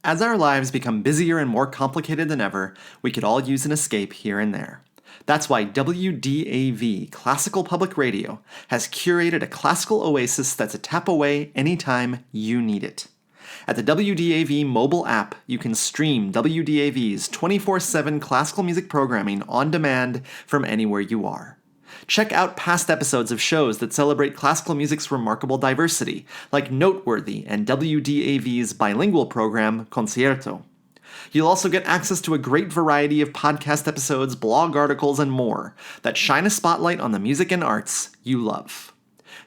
As our lives become busier and more complicated than ever, we could all use an escape here and there. That's why WDAV Classical Public Radio has curated a classical oasis that's a tap away anytime you need it. At the WDAV mobile app, you can stream WDAV's 24/7 classical music programming on demand from anywhere you are. Check out past episodes of shows that celebrate classical music's remarkable diversity, like Noteworthy and WDAV's bilingual program, Concerto. You'll also get access to a great variety of podcast episodes, blog articles, and more that shine a spotlight on the music and arts you love.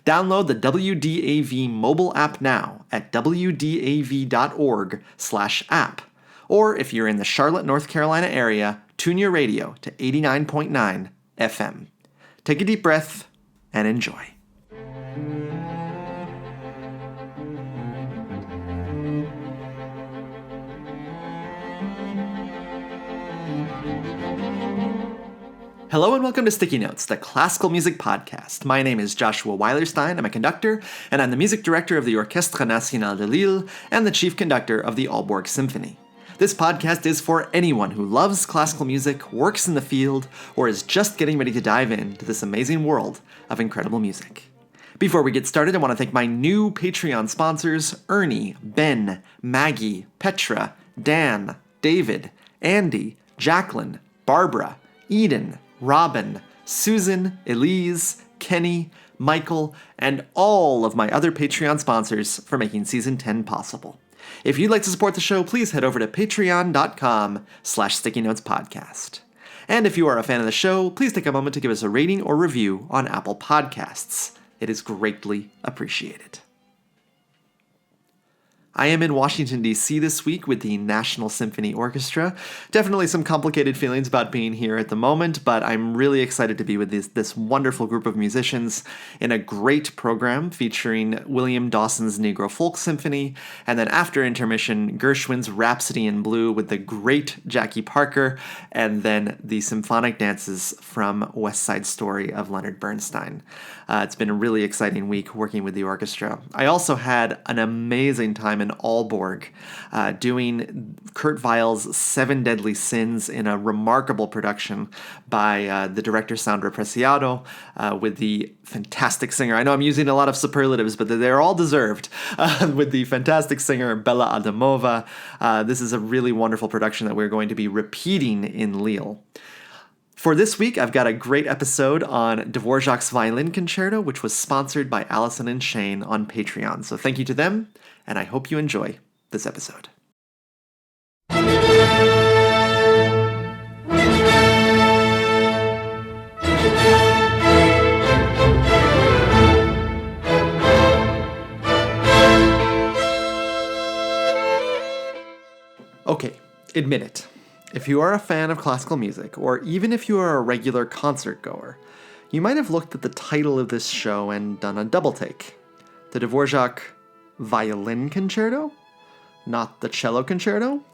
Download the WDAV mobile app now at wdav.org/app. Or if you're in the Charlotte, North Carolina area, tune your radio to 89.9 FM. Take a deep breath and enjoy. Hello and welcome to Sticky Notes, the classical music podcast. My name is Joshua Weilerstein. I'm a conductor, and I'm the music director of the Orchestre Nationale de Lille and the chief conductor of the Aalborg Symphony. This podcast is for anyone who loves classical music, works in the field, or is just getting ready to dive into this amazing world of incredible music. Before we get started, I want to thank my new Patreon sponsors, Ernie, Ben, Maggie, Petra, Dan, David, Andy, Jacqueline, Barbara, Eden, Robin, Susan, Elise, Kenny, Michael, and all of my other Patreon sponsors for making Season 10 possible. If you'd like to support the show, please head over to patreon.com/stickynotespodcast. And if you are a fan of the show, please take a moment to give us a rating or review on Apple Podcasts. It is greatly appreciated. I am in Washington, D.C. this week with the National Symphony Orchestra. Definitely some complicated feelings about being here at the moment, but I'm really excited to be with this wonderful group of musicians in a great program featuring William Dawson's Negro Folk Symphony, and then after intermission, Gershwin's Rhapsody in Blue with the great Jackie Parker, and then the symphonic dances from West Side Story of Leonard Bernstein. It's been a really exciting week working with the orchestra. I also had an amazing time in Aalborg, doing Kurt Weill's Seven Deadly Sins in a remarkable production by the director Sandra Preciado with the fantastic singer. I know I'm using a lot of superlatives, but they're all deserved. With the fantastic singer Bella Adamova. This is a really wonderful production that we're going to be repeating in Lille. For this week, I've got a great episode on Dvořák's Violin Concerto, which was sponsored by Allison and Shane on Patreon. So thank you to them, and I hope you enjoy this episode. Okay, admit it. If you are a fan of classical music, or even if you are a regular concert goer, you might have looked at the title of this show and done a double take. The Dvořák Violin Concerto? Not the Cello Concerto?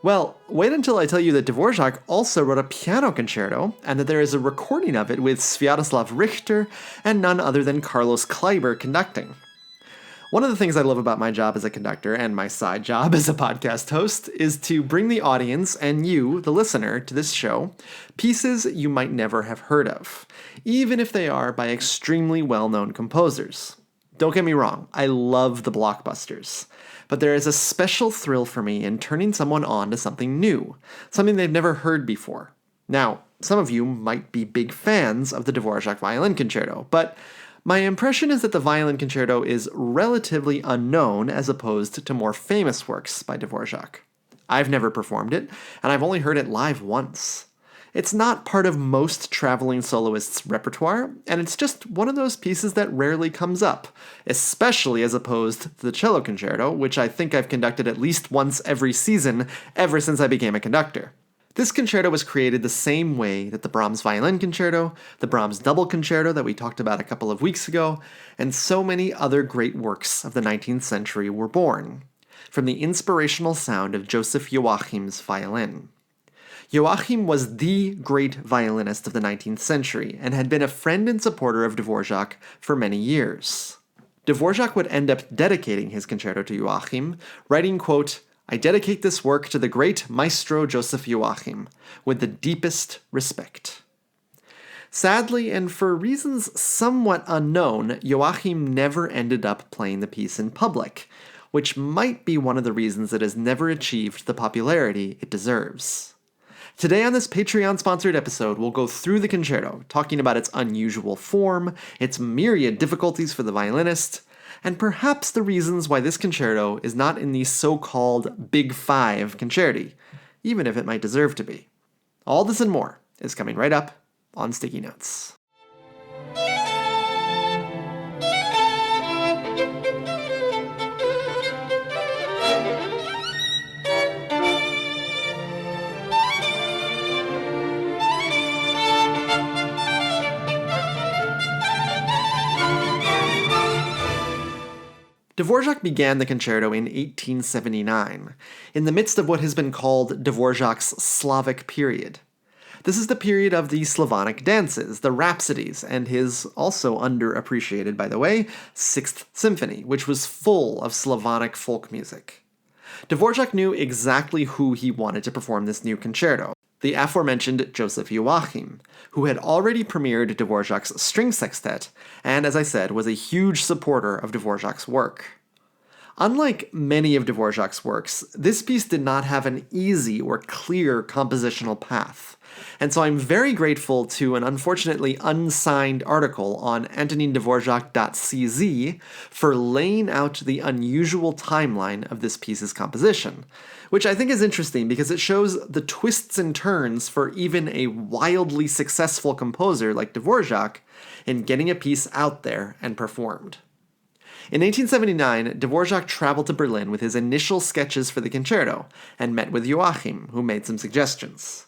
Well, wait until I tell you that Dvořák also wrote a piano concerto, and that there is a recording of it with Sviatoslav Richter and none other than Carlos Kleiber conducting. One of the things I love about my job as a conductor and my side job as a podcast host is to bring the audience and you, the listener, to this show, pieces you might never have heard of, even if they are by extremely well-known composers. Don't get me wrong, I love the blockbusters, but there is a special thrill for me in turning someone on to something new, something they've never heard before. Now, some of you might be big fans of the Dvořák Violin Concerto, but my impression is that the Violin Concerto is relatively unknown as opposed to more famous works by Dvořák. I've never performed it, and I've only heard it live once. It's not part of most traveling soloists' repertoire, and it's just one of those pieces that rarely comes up, especially as opposed to the Cello Concerto, which I think I've conducted at least once every season ever since I became a conductor. This concerto was created the same way that the Brahms Violin Concerto, the Brahms Double Concerto that we talked about a couple of weeks ago, and so many other great works of the 19th century were born, from the inspirational sound of Joseph Joachim's violin. Joachim was the great violinist of the 19th century and had been a friend and supporter of Dvořák for many years. Dvořák would end up dedicating his concerto to Joachim, writing, quote, I dedicate this work to the great Maestro Joseph Joachim, with the deepest respect. Sadly, and for reasons somewhat unknown, Joachim never ended up playing the piece in public, which might be one of the reasons it has never achieved the popularity it deserves. Today on this Patreon-sponsored episode, we'll go through the concerto, talking about its unusual form, its myriad difficulties for the violinist, and perhaps the reasons why this concerto is not in the so-called Big Five concerti, even if it might deserve to be. All this and more is coming right up on Sticky Notes. Dvorak began the concerto in 1879, in the midst of what has been called Dvorak's Slavic period. This is the period of the Slavonic dances, the rhapsodies, and his, also underappreciated by the way, Sixth Symphony, which was full of Slavonic folk music. Dvorak knew exactly who he wanted to perform this new concerto, the aforementioned Joseph Joachim, who had already premiered Dvorak's string sextet, and as I said, was a huge supporter of Dvorak's work. Unlike many of Dvorak's works, this piece did not have an easy or clear compositional path, and so I'm very grateful to an unfortunately unsigned article on AntoninDvorak.cz for laying out the unusual timeline of this piece's composition, which I think is interesting because it shows the twists and turns for even a wildly successful composer like Dvorak in getting a piece out there and performed. In 1879, Dvorak traveled to Berlin with his initial sketches for the concerto and met with Joachim, who made some suggestions.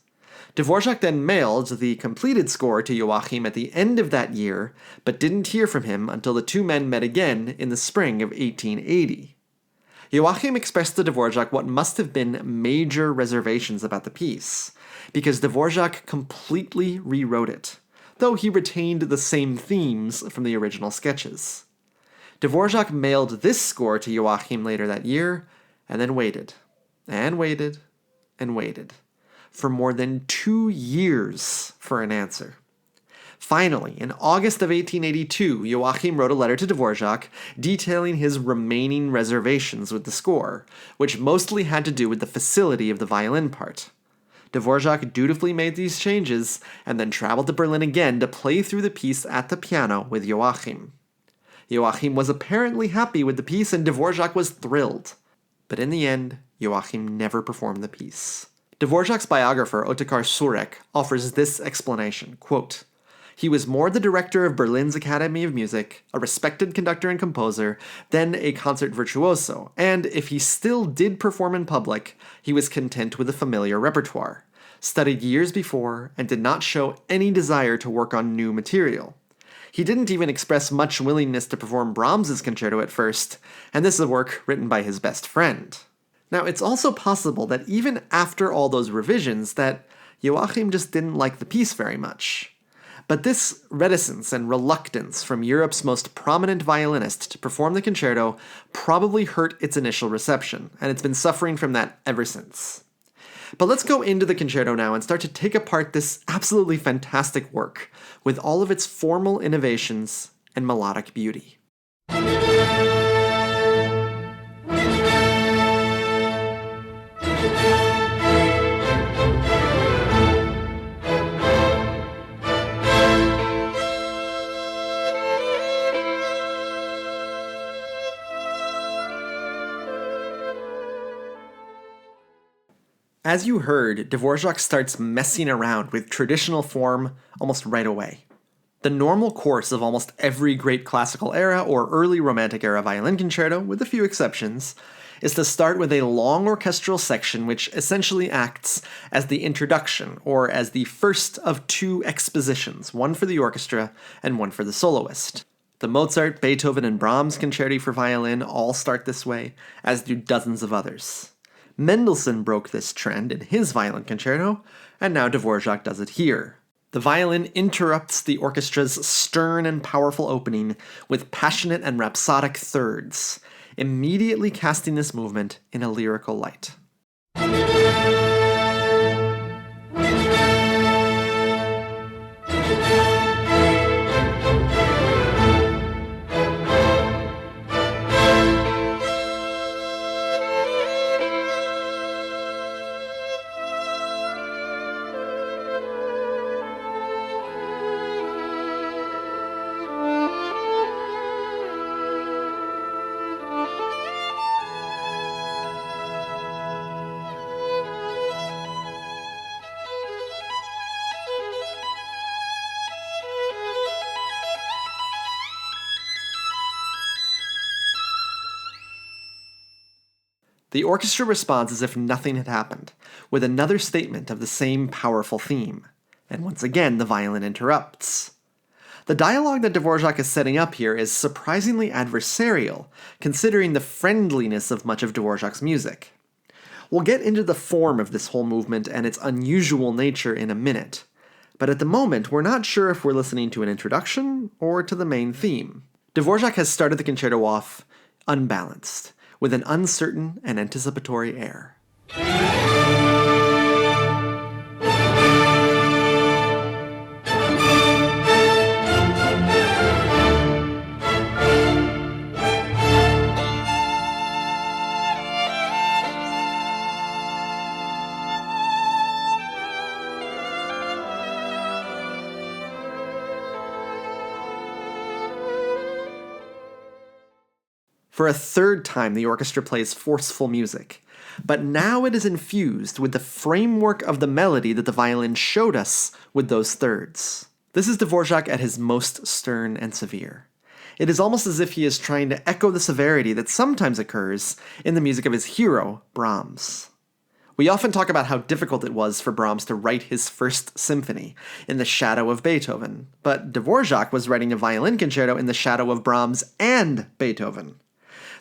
Dvorak then mailed the completed score to Joachim at the end of that year, but didn't hear from him until the two men met again in the spring of 1880. Joachim expressed to Dvorak what must have been major reservations about the piece, because Dvorak completely rewrote it, though he retained the same themes from the original sketches. Dvorak mailed this score to Joachim later that year, and then waited, and waited, and waited, for more than 2 years for an answer. Finally, in August of 1882, Joachim wrote a letter to Dvorak detailing his remaining reservations with the score, which mostly had to do with the facility of the violin part. Dvorak dutifully made these changes, and then traveled to Berlin again to play through the piece at the piano with Joachim. Joachim was apparently happy with the piece, and Dvorak was thrilled. But in the end, Joachim never performed the piece. Dvorak's biographer, Otakar Surek, offers this explanation, quote, "He was more the director of Berlin's Academy of Music, a respected conductor and composer, than a concert virtuoso, and if he still did perform in public, he was content with a familiar repertoire, studied years before, and did not show any desire to work on new material. He didn't even express much willingness to perform Brahms's concerto at first, and this is a work written by his best friend." Now, it's also possible that even after all those revisions, that Joachim just didn't like the piece very much. But this reticence and reluctance from Europe's most prominent violinist to perform the concerto probably hurt its initial reception, and it's been suffering from that ever since. But let's go into the concerto now and start to take apart this absolutely fantastic work, with all of its formal innovations and melodic beauty. As you heard, Dvorak starts messing around with traditional form almost right away. The normal course of almost every great classical era or early Romantic era violin concerto, with a few exceptions, is to start with a long orchestral section which essentially acts as the introduction or as the first of two expositions, one for the orchestra and one for the soloist. The Mozart, Beethoven, and Brahms concerti for violin all start this way, as do dozens of others. Mendelssohn broke this trend in his violin concerto, and now Dvorak does it here. The violin interrupts the orchestra's stern and powerful opening with passionate and rhapsodic thirds. immediately casting this movement in a lyrical light. The orchestra responds as if nothing had happened, with another statement of the same powerful theme. And once again, the violin interrupts. The dialogue that Dvorak is setting up here is surprisingly adversarial, considering the friendliness of much of Dvorak's music. We'll get into the form of this whole movement and its unusual nature in a minute, but at the moment we're not sure if we're listening to an introduction or to the main theme. Dvorak has started the concerto off unbalanced, with an uncertain and anticipatory air. For a third time, the orchestra plays forceful music, but now it is infused with the framework of the melody that the violin showed us with those thirds. This is Dvorak at his most stern and severe. It is almost as if he is trying to echo the severity that sometimes occurs in the music of his hero, Brahms. We often talk about how difficult it was for Brahms to write his first symphony in the shadow of Beethoven, but Dvorak was writing a violin concerto in the shadow of Brahms and Beethoven.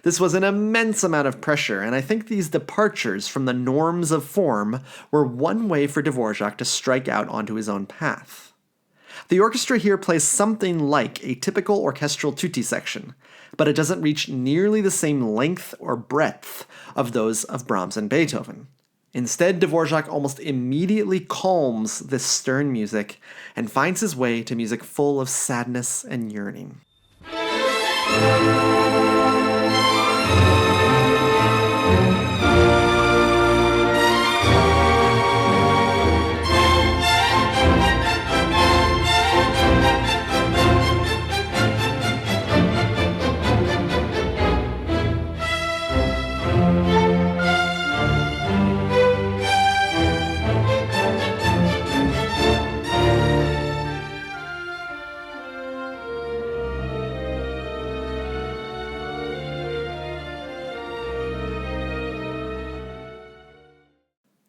This was an immense amount of pressure, and I think these departures from the norms of form were one way for Dvorak to strike out onto his own path. The orchestra here plays something like a typical orchestral tutti section, but it doesn't reach nearly the same length or breadth of those of Brahms and Beethoven. Instead, Dvorak almost immediately calms this stern music and finds his way to music full of sadness and yearning.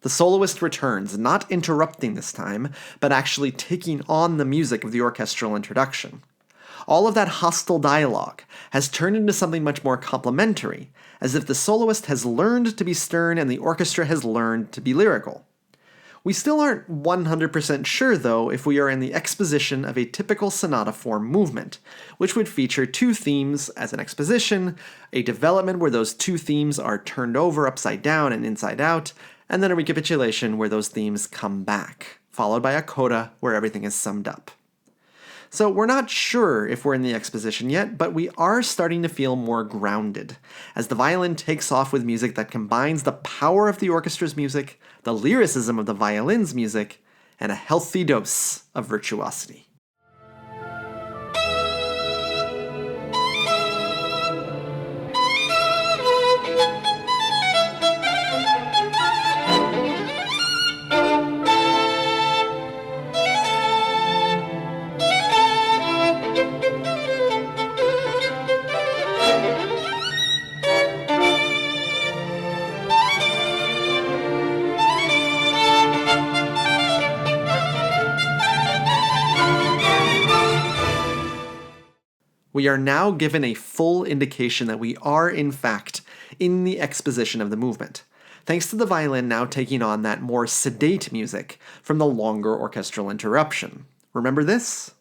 The soloist returns, not interrupting this time, but actually taking on the music of the orchestral introduction. All of that hostile dialogue has turned into something much more complimentary, as if the soloist has learned to be stern and the orchestra has learned to be lyrical. We still aren't 100% sure, though, if we are in the exposition of a typical sonata form movement, which would feature two themes as an exposition, a development where those two themes are turned over upside down and inside out, and then a recapitulation where those themes come back, followed by a coda where everything is summed up. So we're not sure if we're in the exposition yet, but we are starting to feel more grounded, as the violin takes off with music that combines the power of the orchestra's music, the lyricism of the violin's music, and a healthy dose of virtuosity. We are now given a full indication that we are, in fact, in the exposition of the movement, thanks to the violin now taking on that more sedate music from the longer orchestral interruption. Remember this?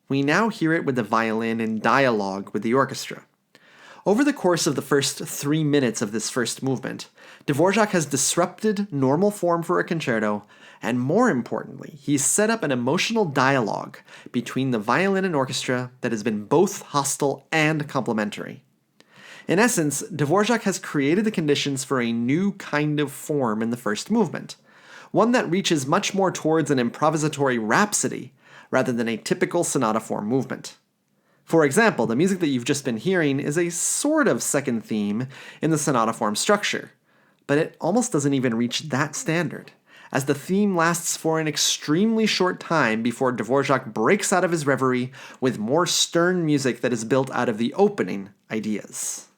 We now hear it with the violin in dialogue with the orchestra. Over the course of the first 3 minutes of this first movement, Dvorak has disrupted normal form for a concerto, and more importantly, he's set up an emotional dialogue between the violin and orchestra that has been both hostile and complementary. In essence, Dvorak has created the conditions for a new kind of form in the first movement, one that reaches much more towards an improvisatory rhapsody rather than a typical sonata form movement. For example, the music that you've just been hearing is a sort of second theme in the sonata form structure, but it almost doesn't even reach that standard, as the theme lasts for an extremely short time before Dvorak breaks out of his reverie with more stern music that is built out of the opening ideas.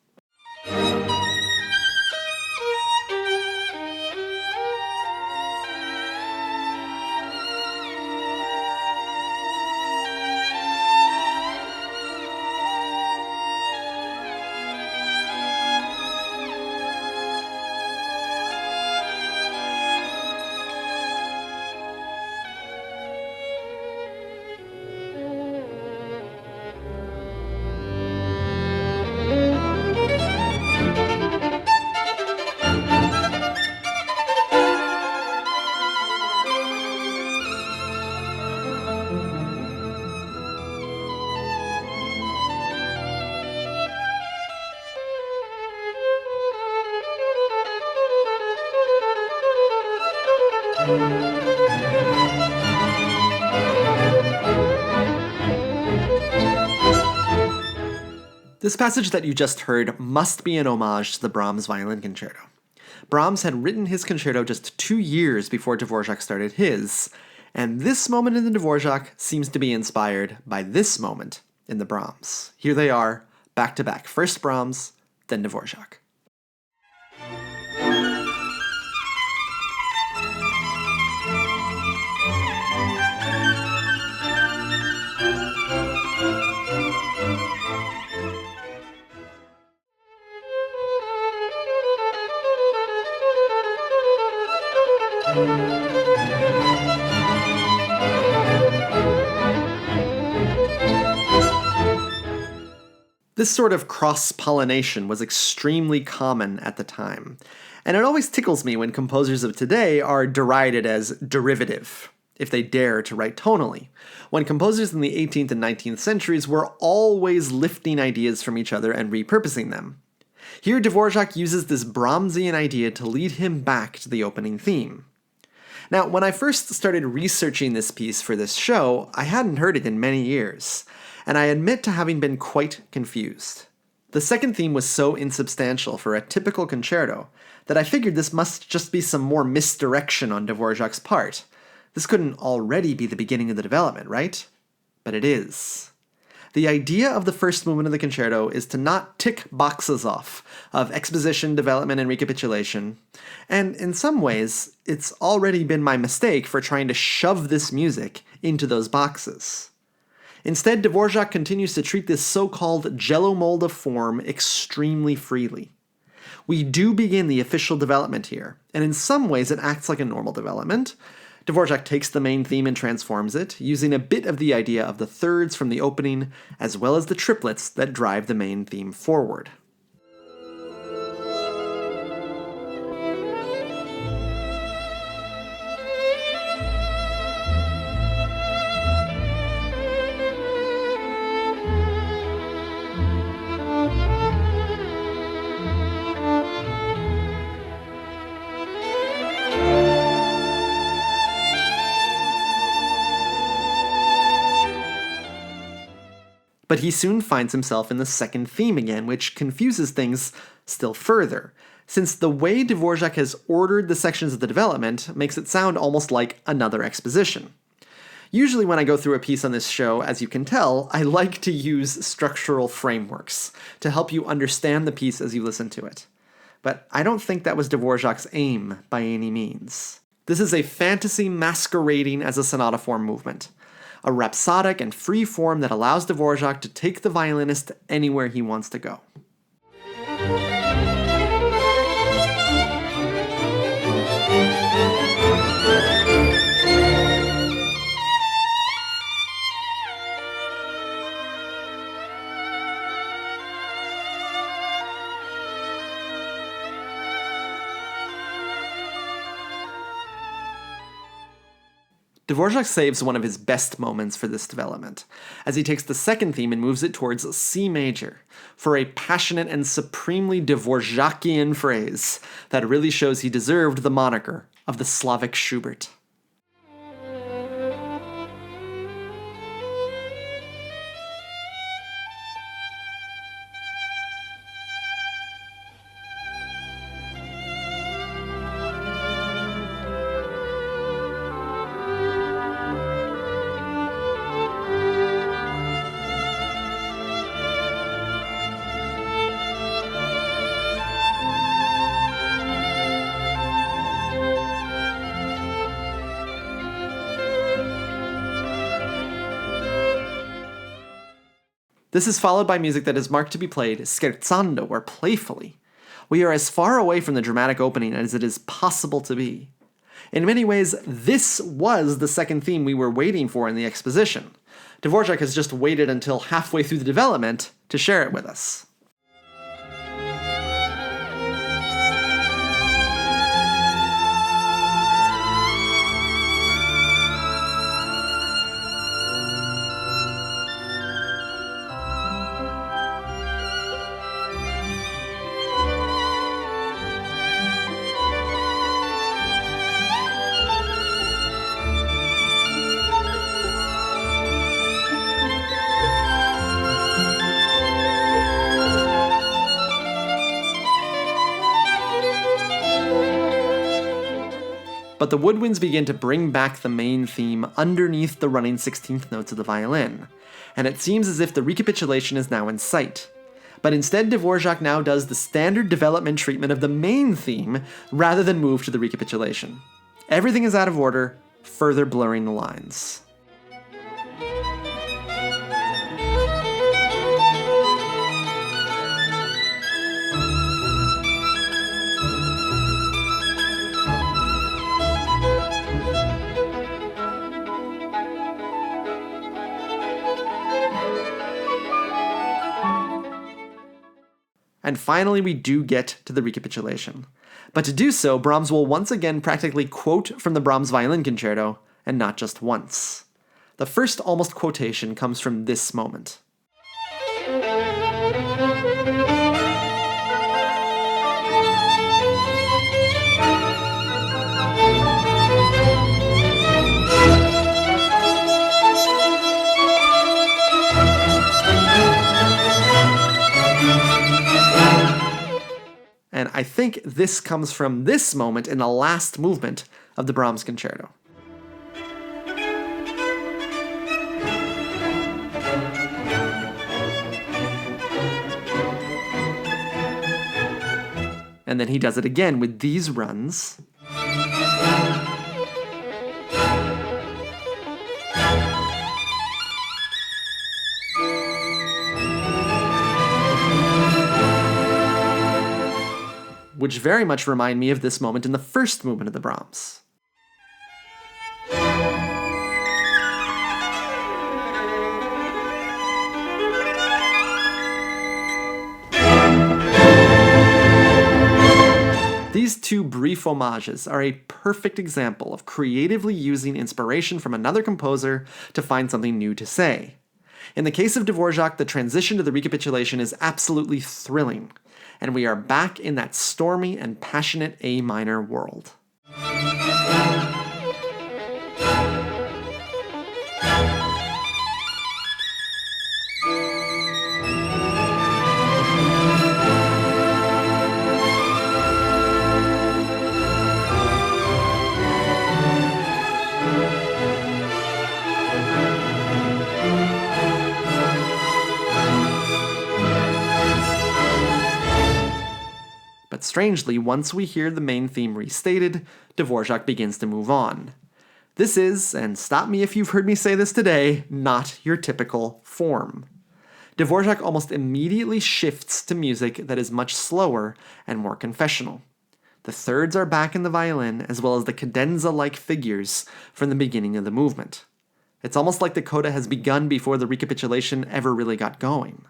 This passage that you just heard must be an homage to the Brahms Violin Concerto. Brahms had written his concerto just 2 years before Dvorak started his, and this moment in the Dvorak seems to be inspired by this moment in the Brahms. Here they are, back to back. First Brahms, then Dvorak. This sort of cross-pollination was extremely common at the time, and it always tickles me when composers of today are derided as derivative, if they dare to write tonally, when composers in the 18th and 19th centuries were always lifting ideas from each other and repurposing them. Here Dvorak uses this Brahmsian idea to lead him back to the opening theme. Now, when I first started researching this piece for this show, I hadn't heard it in many years, and I admit to having been quite confused. The second theme was so insubstantial for a typical concerto that I figured this must just be some more misdirection on Dvorak's part. This couldn't already be the beginning of the development, right? But it is. The idea of the first movement of the concerto is to not tick boxes off of exposition, development, and recapitulation, and in some ways, it's already been my mistake for trying to shove this music into those boxes. Instead, Dvorak continues to treat this so-called jello mold of form extremely freely. We do begin the official development here, and in some ways it acts like a normal development. Dvorak takes the main theme and transforms it, using a bit of the idea of the thirds from the opening, as well as the triplets that drive the main theme forward. But he soon finds himself in the second theme again, which confuses things still further, since the way Dvorak has ordered the sections of the development makes it sound almost like another exposition. Usually when I go through a piece on this show, as you can tell, I like to use structural frameworks to help you understand the piece as you listen to it. But I don't think that was Dvorak's aim by any means. This is a fantasy masquerading as a sonata form movement, a rhapsodic and free form that allows Dvorak to take the violinist anywhere he wants to go. Dvorak saves one of his best moments for this development, as he takes the second theme and moves it towards C major, for a passionate and supremely Dvorakian phrase that really shows he deserved the moniker of the Slavic Schubert. This is followed by music that is marked to be played scherzando, or playfully. We are as far away from the dramatic opening as it is possible to be. In many ways, this was the second theme we were waiting for in the exposition. Dvorak has just waited until halfway through the development to share it with us. But the woodwinds begin to bring back the main theme underneath the running 16th notes of the violin, and it seems as if the recapitulation is now in sight. But instead, Dvorak now does the standard development treatment of the main theme rather than move to the recapitulation. Everything is out of order, further blurring the lines. And finally, we do get to the recapitulation. But to do so, Brahms will once again practically quote from the Brahms Violin Concerto, and not just once. The first almost quotation comes from this moment. And I think this comes from this moment in the last movement of the Brahms Concerto. And then he does it again with these runs. Which very much remind me of this moment in the first movement of the Brahms. These two brief homages are a perfect example of creatively using inspiration from another composer to find something new to say. In the case of Dvorak, the transition to the recapitulation is absolutely thrilling, and we are back in that stormy and passionate A minor world. But strangely, once we hear the main theme restated, Dvorak begins to move on. This is, and stop me if you've heard me say this today, not your typical form. Dvorak almost immediately shifts to music that is much slower and more confessional. The thirds are back in the violin, as well as the cadenza-like figures from the beginning of the movement. It's almost like the coda has begun before the recapitulation ever really got going.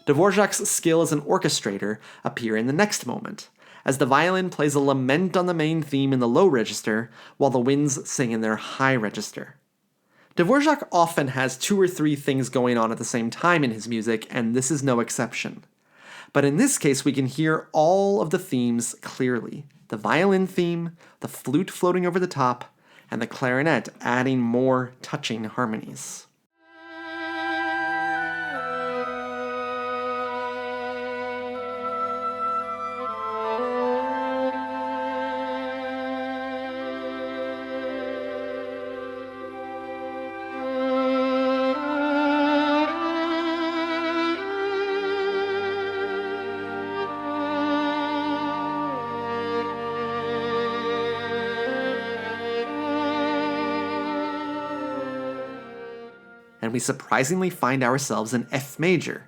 Dvorak's skill as an orchestrator appear in the next moment, as the violin plays a lament on the main theme in the low register while the winds sing in their high register. Dvorak often has 2 or 3 things going on at the same time in his music, and this is no exception. But in this case, we can hear all of the themes clearly. The violin theme, the flute floating over the top, and the clarinet adding more touching harmonies. And we surprisingly find ourselves in F major.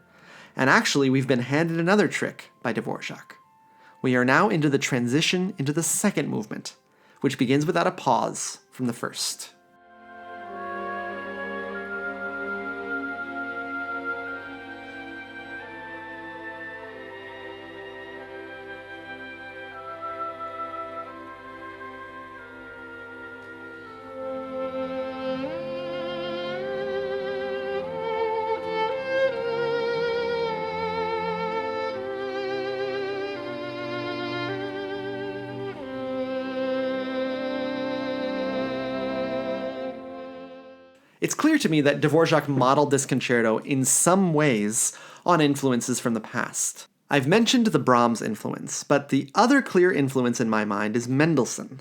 And actually, we've been handed another trick by Dvorak. We are now into the transition into the second movement, which begins without a pause from the first. It's clear to me that Dvorak modeled this concerto in some ways on influences from the past. I've mentioned the Brahms influence, but the other clear influence in my mind is Mendelssohn.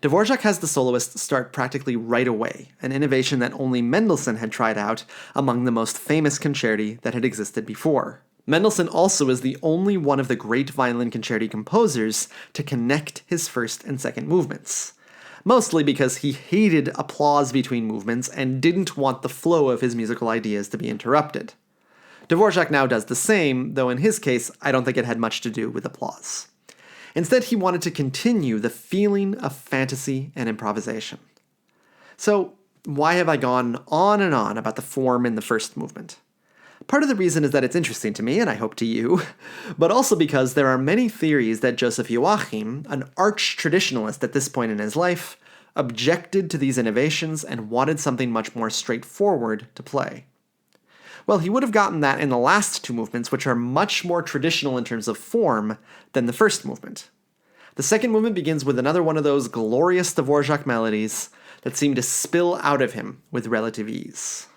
Dvorak has the soloists start practically right away, an innovation that only Mendelssohn had tried out among the most famous concerti that had existed before. Mendelssohn also is the only one of the great violin concerti composers to connect his first and second movements. Mostly because he hated applause between movements and didn't want the flow of his musical ideas to be interrupted. Dvorak now does the same, though in his case, I don't think it had much to do with applause. Instead, he wanted to continue the feeling of fantasy and improvisation. So, why have I gone on and on about the form in the first movement? Part of the reason is that it's interesting to me, and I hope to you, but also because there are many theories that Joseph Joachim, an arch-traditionalist at this point in his life, objected to these innovations and wanted something much more straightforward to play. Well, he would have gotten that in the last 2 movements, which are much more traditional in terms of form than the first movement. The second movement begins with another one of those glorious Dvorak melodies that seem to spill out of him with relative ease.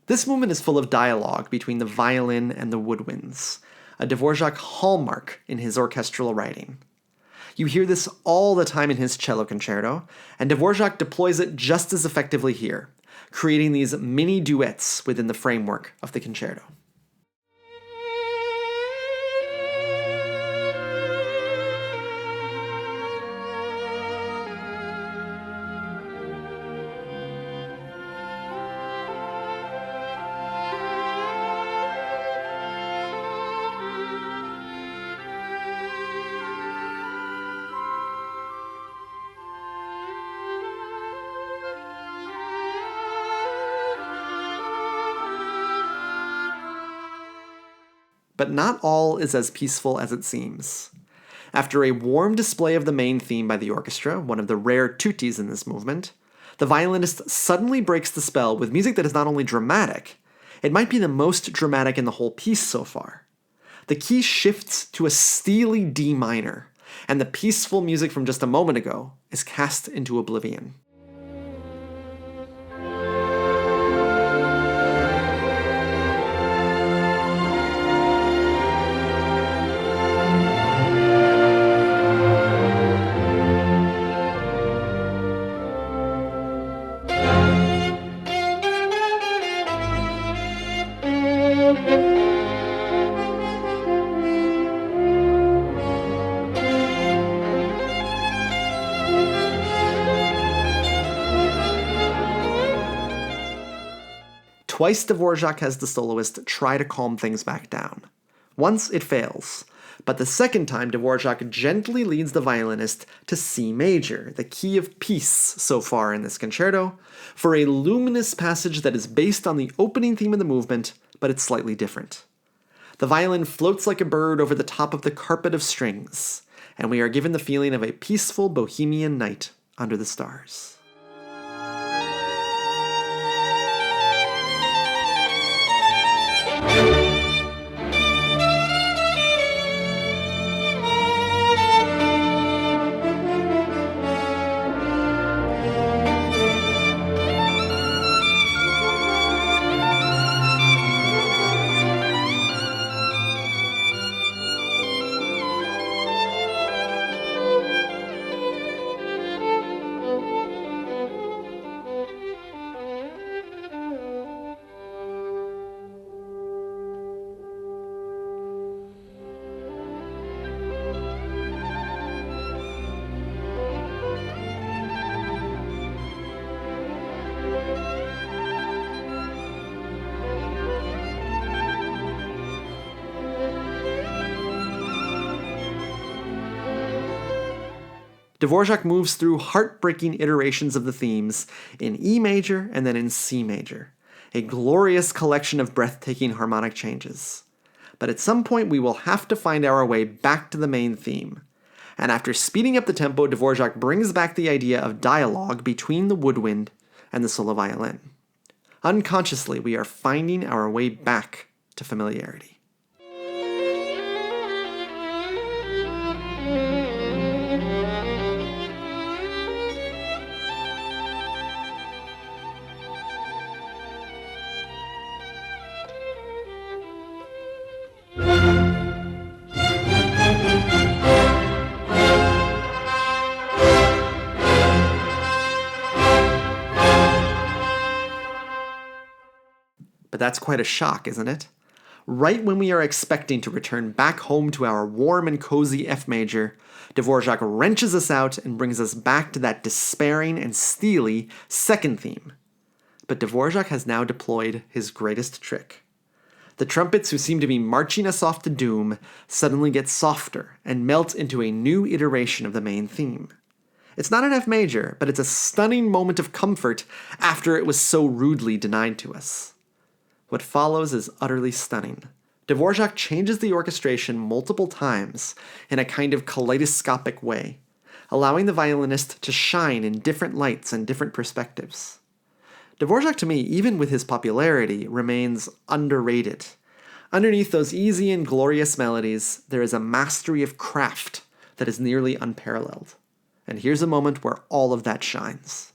This movement is full of dialogue between the violin and the woodwinds, a Dvorak hallmark in his orchestral writing. You hear this all the time in his cello concerto, and Dvorak deploys it just as effectively here, creating these mini duets within the framework of the concerto. But not all is as peaceful as it seems. After a warm display of the main theme by the orchestra, one of the rare tutis in this movement, the violinist suddenly breaks the spell with music that is not only dramatic, it might be the most dramatic in the whole piece so far. The key shifts to a steely D minor, and the peaceful music from just a moment ago is cast into oblivion. Twice Dvorak has the soloist try to calm things back down. Once it fails, but the second time Dvorak gently leads the violinist to C major, the key of peace so far in this concerto, for a luminous passage that is based on the opening theme of the movement, but it's slightly different. The violin floats like a bird over the top of the carpet of strings, and we are given the feeling of a peaceful bohemian night under the stars. Dvorak moves through heartbreaking iterations of the themes in E major and then in C major, a glorious collection of breathtaking harmonic changes. But at some point we will have to find our way back to the main theme. And after speeding up the tempo, Dvorak brings back the idea of dialogue between the woodwind and the solo violin. Unconsciously, we are finding our way back to familiarity. But that's quite a shock, isn't it? Right when we are expecting to return back home to our warm and cozy F major, Dvorak wrenches us out and brings us back to that despairing and steely second theme. But Dvorak has now deployed his greatest trick. The trumpets, who seem to be marching us off to doom, suddenly get softer and melt into a new iteration of the main theme. It's not an F major, but it's a stunning moment of comfort after it was so rudely denied to us. What follows is utterly stunning. Dvorak changes the orchestration multiple times in a kind of kaleidoscopic way, allowing the violinist to shine in different lights and different perspectives. Dvorak, to me, even with his popularity, remains underrated. Underneath those easy and glorious melodies, there is a mastery of craft that is nearly unparalleled. And here's a moment where all of that shines.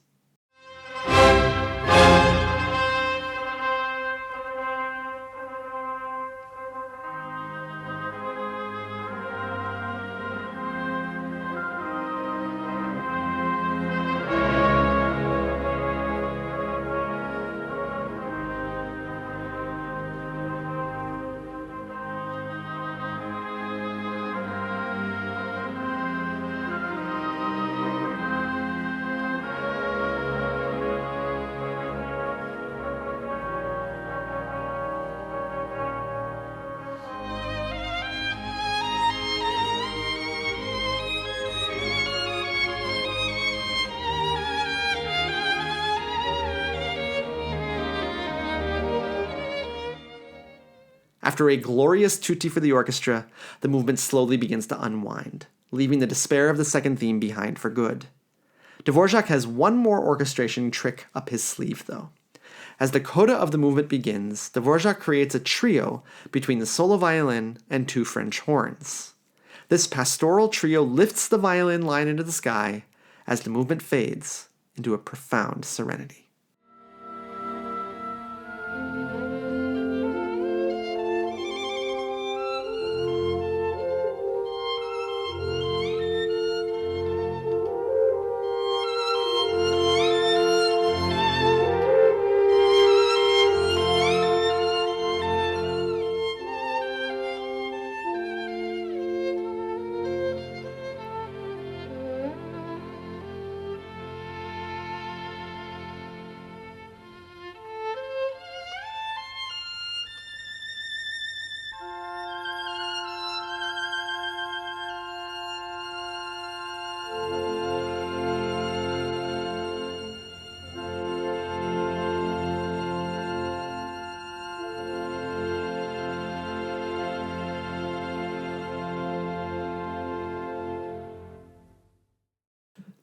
After a glorious tutti for the orchestra, the movement slowly begins to unwind, leaving the despair of the second theme behind for good. Dvorak has one more orchestration trick up his sleeve, though. As the coda of the movement begins, Dvorak creates a trio between the solo violin and two French horns. This pastoral trio lifts the violin line into the sky as the movement fades into a profound serenity.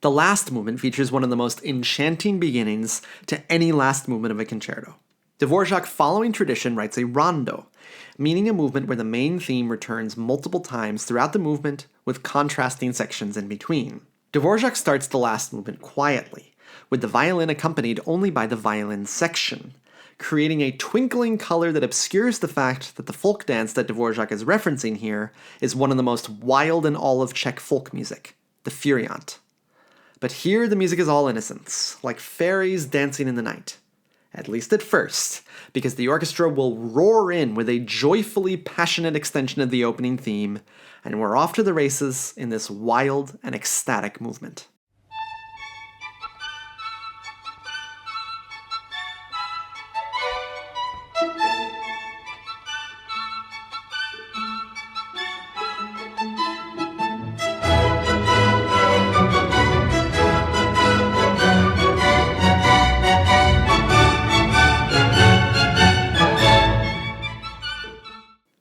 The last movement features one of the most enchanting beginnings to any last movement of a concerto. Dvorak, following tradition, writes a rondo, meaning a movement where the main theme returns multiple times throughout the movement with contrasting sections in between. Dvorak starts the last movement quietly, with the violin accompanied only by the violin section, creating a twinkling color that obscures the fact that the folk dance that Dvorak is referencing here is one of the most wild in all of Czech folk music, the furiant. But here the music is all innocence, like fairies dancing in the night. At least at first, because the orchestra will roar in with a joyfully passionate extension of the opening theme, and we're off to the races in this wild and ecstatic movement.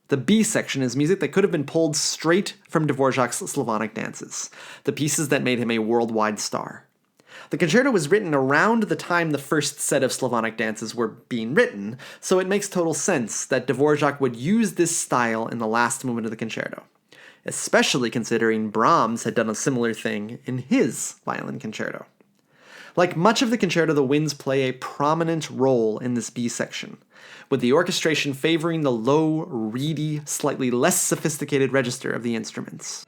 The B section is music that could have been pulled straight from Dvorak's Slavonic dances, the pieces that made him a worldwide star. The concerto was written around the time the first set of Slavonic dances were being written, so it makes total sense that Dvorak would use this style in the last movement of the concerto, especially considering Brahms had done a similar thing in his violin concerto. Like much of the concerto, the winds play a prominent role in this B section, with the orchestration favoring the low, reedy, slightly less sophisticated register of the instruments.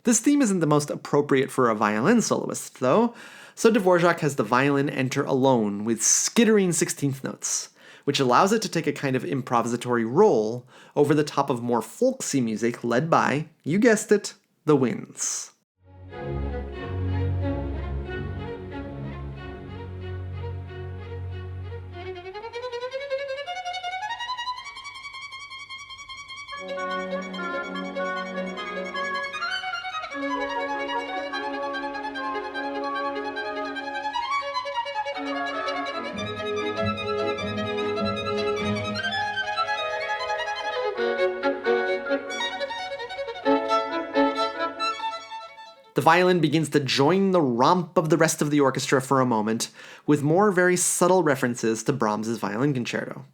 This theme isn't the most appropriate for a violin soloist, though, so Dvorak has the violin enter alone with skittering 16th notes, which allows it to take a kind of improvisatory role over the top of more folksy music led by, you guessed it, the winds. The violin begins to join the romp of the rest of the orchestra for a moment, with more very subtle references to Brahms's violin concerto.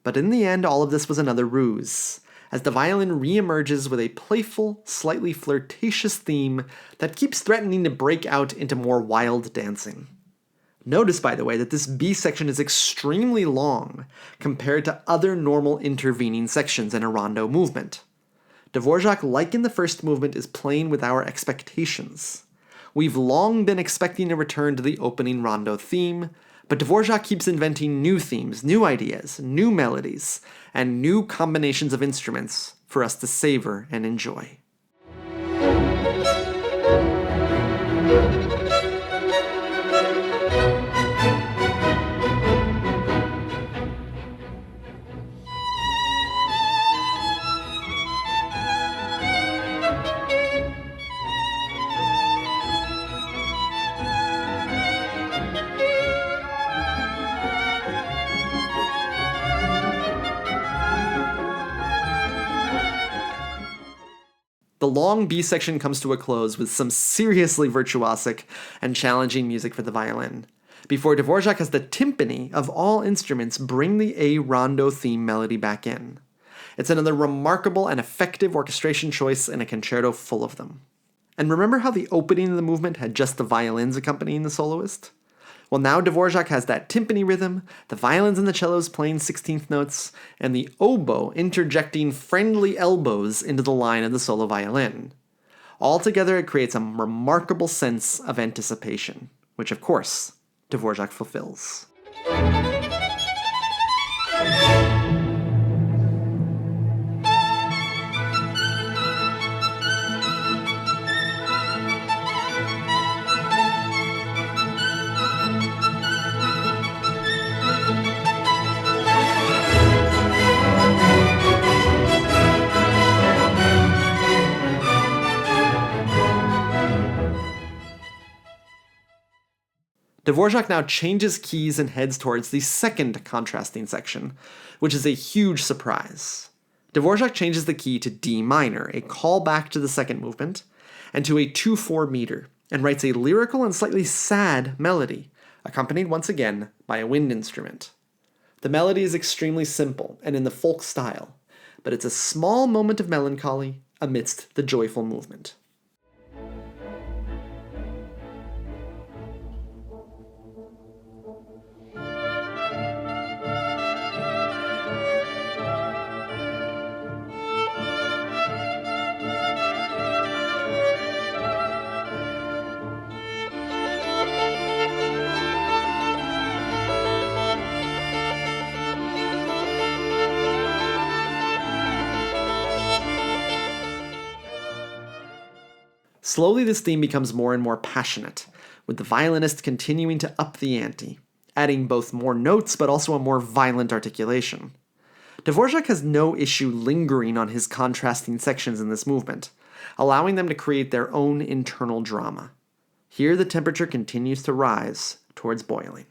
But in the end, all of this was another ruse, as the violin re-emerges with a playful, slightly flirtatious theme that keeps threatening to break out into more wild dancing. Notice, by the way, that this B section is extremely long compared to other normal intervening sections in a rondo movement. Dvorak, like in the first movement, is playing with our expectations. We've long been expecting a return to the opening rondo theme, but Dvorak keeps inventing new themes, new ideas, new melodies, and new combinations of instruments for us to savor and enjoy. The long B section comes to a close with some seriously virtuosic and challenging music for the violin, before Dvorak has the timpani of all instruments bring the A rondo theme melody back in. It's another remarkable and effective orchestration choice in a concerto full of them. And remember how the opening of the movement had just the violins accompanying the soloist? Well, now Dvorak has that timpani rhythm, the violins and the cellos playing 16th notes, and the oboe interjecting friendly elbows into the line of the solo violin. Altogether, it creates a remarkable sense of anticipation, which, of course, Dvorak fulfills. Dvorak now changes keys and heads towards the second contrasting section, which is a huge surprise. Dvorak changes the key to D minor, a callback to the second movement, and to a 2/4 meter, and writes a lyrical and slightly sad melody, accompanied once again by a wind instrument. The melody is extremely simple and in the folk style, but it's a small moment of melancholy amidst the joyful movement. Slowly, this theme becomes more and more passionate, with the violinist continuing to up the ante, adding both more notes but also a more violent articulation. Dvorak has no issue lingering on his contrasting sections in this movement, allowing them to create their own internal drama. Here, the temperature continues to rise towards boiling.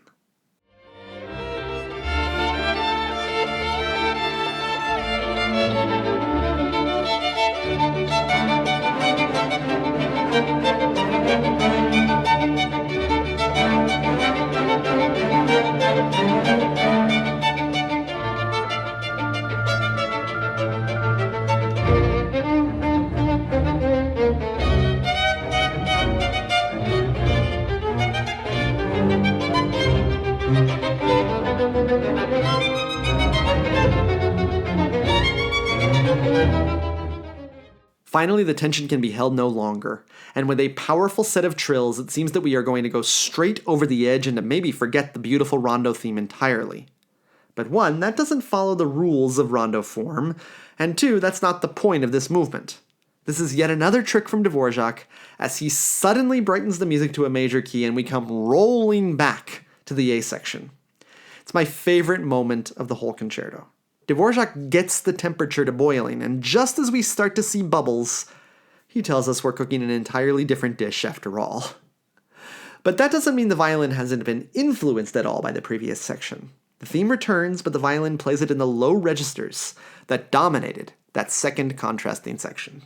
Finally, the tension can be held no longer, and with a powerful set of trills, it seems that we are going to go straight over the edge and to maybe forget the beautiful rondo theme entirely. But one, that doesn't follow the rules of rondo form, and two, that's not the point of this movement. This is yet another trick from Dvorak, as he suddenly brightens the music to a major key and we come rolling back to the A section. It's my favorite moment of the whole concerto. Dvorak gets the temperature to boiling, and just as we start to see bubbles, he tells us we're cooking an entirely different dish after all. But that doesn't mean the violin hasn't been influenced at all by the previous section. The theme returns, but the violin plays it in the low registers that dominated that second contrasting section.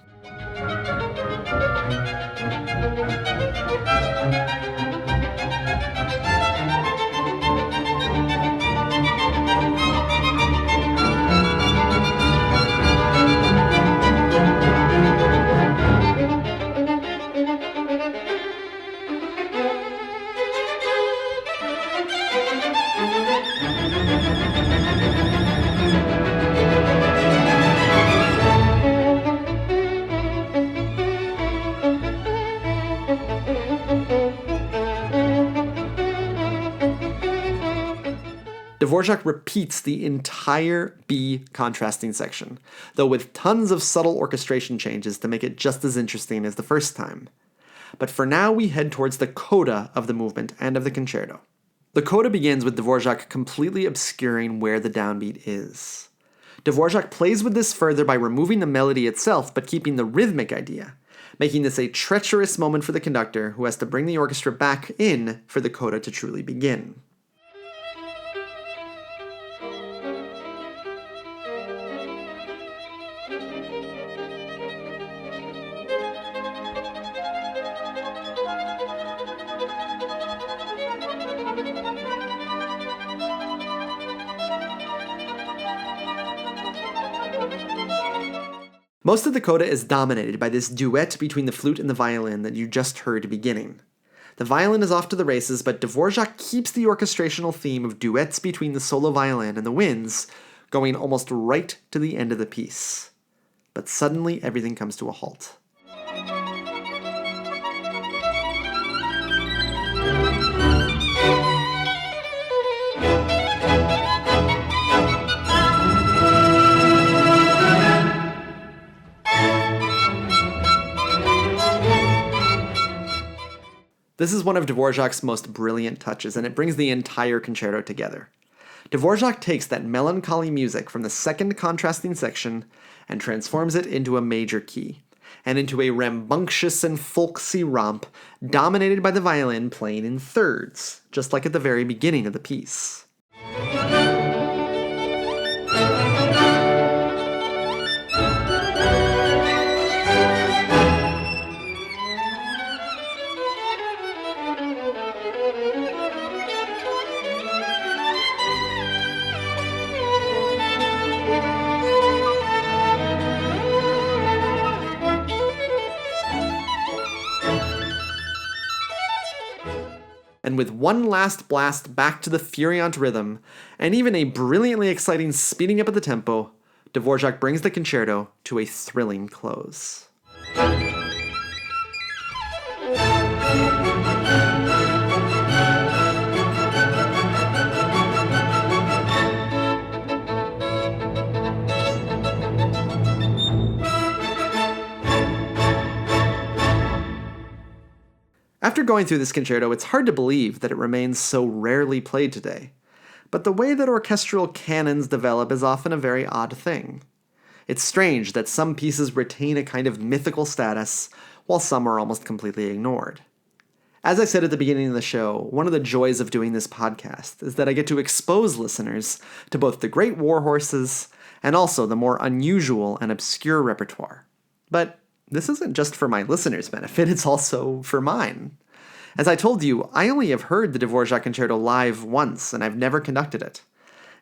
Dvorak repeats the entire B contrasting section, though with tons of subtle orchestration changes to make it just as interesting as the first time. But for now, we head towards the coda of the movement and of the concerto. The coda begins with Dvorak completely obscuring where the downbeat is. Dvorak plays with this further by removing the melody itself but keeping the rhythmic idea, making this a treacherous moment for the conductor who has to bring the orchestra back in for the coda to truly begin. Most of the coda is dominated by this duet between the flute and the violin that you just heard beginning. The violin is off to the races, but Dvorak keeps the orchestrational theme of duets between the solo violin and the winds going almost right to the end of the piece. But suddenly everything comes to a halt. This is one of Dvorak's most brilliant touches, and it brings the entire concerto together. Dvorak takes that melancholy music from the second contrasting section and transforms it into a major key, and into a rambunctious and folksy romp dominated by the violin playing in thirds, just like at the very beginning of the piece. And with one last blast back to the furiant rhythm, and even a brilliantly exciting speeding up of the tempo, Dvorak brings the concerto to a thrilling close. After going through this concerto, it's hard to believe that it remains so rarely played today. But the way that orchestral canons develop is often a very odd thing. It's strange that some pieces retain a kind of mythical status, while some are almost completely ignored. As I said at the beginning of the show, one of the joys of doing this podcast is that I get to expose listeners to both the great war horses and also the more unusual and obscure repertoire. But this isn't just for my listeners' benefit, it's also for mine. As I told you, I only have heard the Dvorak Concerto live once, and I've never conducted it.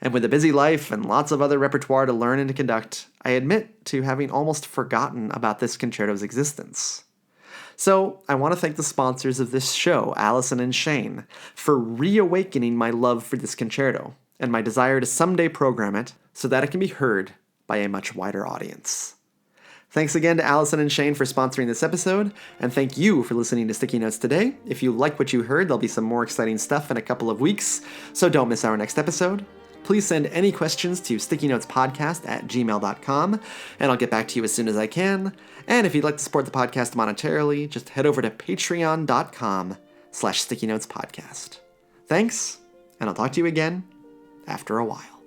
And with a busy life and lots of other repertoire to learn and to conduct, I admit to having almost forgotten about this concerto's existence. So, I want to thank the sponsors of this show, Allison and Shane, for reawakening my love for this concerto, and my desire to someday program it so that it can be heard by a much wider audience. Thanks again to Allison and Shane for sponsoring this episode, and thank you for listening to Sticky Notes today. If you like what you heard, there'll be some more exciting stuff in a couple of weeks, so don't miss our next episode. Please send any questions to stickynotespodcast@gmail.com, and I'll get back to you as soon as I can. And if you'd like to support the podcast monetarily, just head over to patreon.com/stickynotespodcast. Thanks, and I'll talk to you again after a while.